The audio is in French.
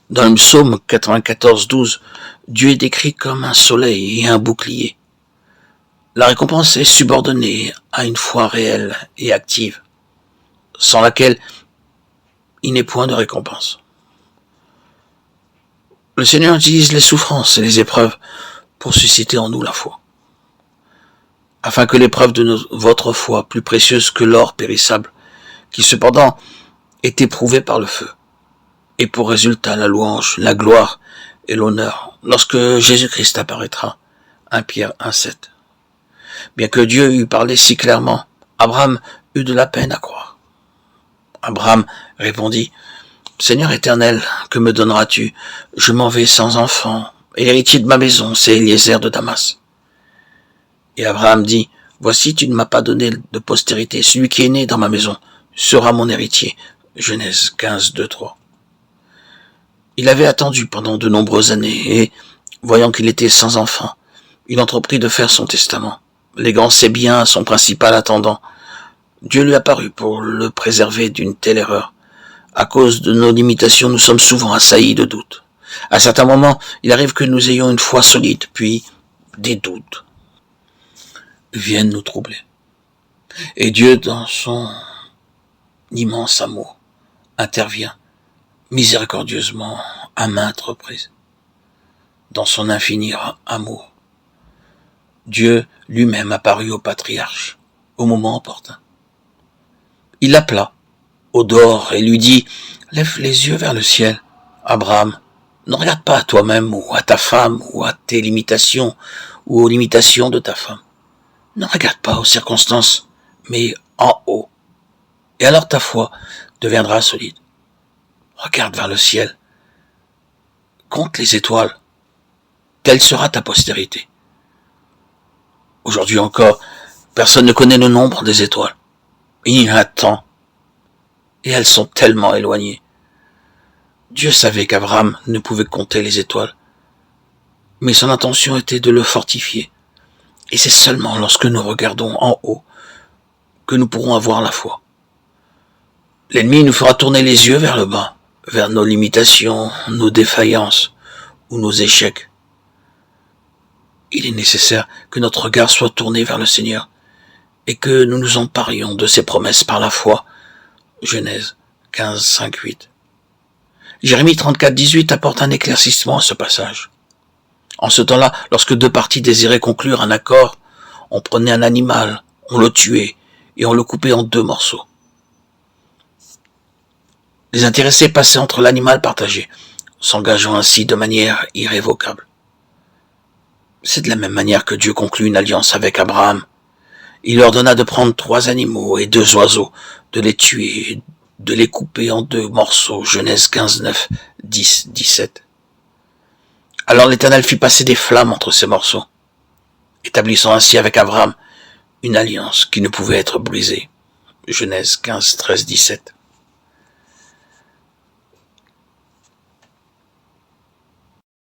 Dans le psaume 94-12, Dieu est décrit comme un soleil et un bouclier. La récompense est subordonnée à une foi réelle et active, sans laquelle il n'est point de récompense. Le Seigneur utilise les souffrances et les épreuves pour susciter en nous la foi, afin que l'épreuve de votre foi, plus précieuse que l'or périssable, qui cependant est éprouvé par le feu, et pour résultat la louange, la gloire et l'honneur, lorsque Jésus-Christ apparaîtra. 1 Pierre 1,7. Bien que Dieu eût parlé si clairement, Abraham eut de la peine à croire. Abraham répondit, « Seigneur éternel, que me donneras-tu? Je m'en vais sans enfant, et l'héritier de ma maison, c'est Eliezer de Damas. » Et Abraham dit, « Voici, tu ne m'as pas donné de postérité, celui qui est né dans ma maison sera mon héritier. » Genèse 15, 2, 3. Il avait attendu pendant de nombreuses années, et, voyant qu'il était sans enfant, il entreprit de faire son testament, léguant ses biens à son principal attendant. Dieu lui apparut pour le préserver d'une telle erreur. À cause de nos limitations, nous sommes souvent assaillis de doutes. À certains moments, il arrive que nous ayons une foi solide, puis des doutes viennent nous troubler. Et Dieu, dans son immense amour, intervient miséricordieusement à maintes reprises. Dans son infini amour, Dieu lui-même apparut au patriarche au moment opportun. Il l'appela au dehors et lui dit, « Lève les yeux vers le ciel, Abraham, ne regarde pas à toi-même ou à ta femme ou à tes limitations ou aux limitations de ta femme. Ne regarde pas aux circonstances, mais en haut. Et alors ta foi deviendra solide. Regarde vers le ciel. Compte les étoiles. Telle sera ta postérité. » Aujourd'hui encore, personne ne connaît le nombre des étoiles. Il y en a tant. Et elles sont tellement éloignées. Dieu savait qu'Abraham ne pouvait compter les étoiles. Mais son intention était de le fortifier. Et c'est seulement lorsque nous regardons en haut que nous pourrons avoir la foi. L'ennemi nous fera tourner les yeux vers le bas, vers nos limitations, nos défaillances ou nos échecs. Il est nécessaire que notre regard soit tourné vers le Seigneur et que nous nous emparions de ses promesses par la foi. Genèse 15, 5, 8. Jérémie 34, 18 apporte un éclaircissement à ce passage. En ce temps-là, lorsque deux parties désiraient conclure un accord, on prenait un animal, on le tuait et on le coupait en 2 morceaux. Les intéressés passaient entre l'animal partagé, s'engageant ainsi de manière irrévocable. C'est de la même manière que Dieu conclut une alliance avec Abraham. Il leur donna de prendre 3 animaux et 2 oiseaux, de les tuer, de les couper en 2 morceaux. Genèse 15, 9, 10, 17. Alors l'Éternel fit passer des flammes entre ces morceaux, établissant ainsi avec Abraham une alliance qui ne pouvait être brisée. Genèse 15, 13, 17.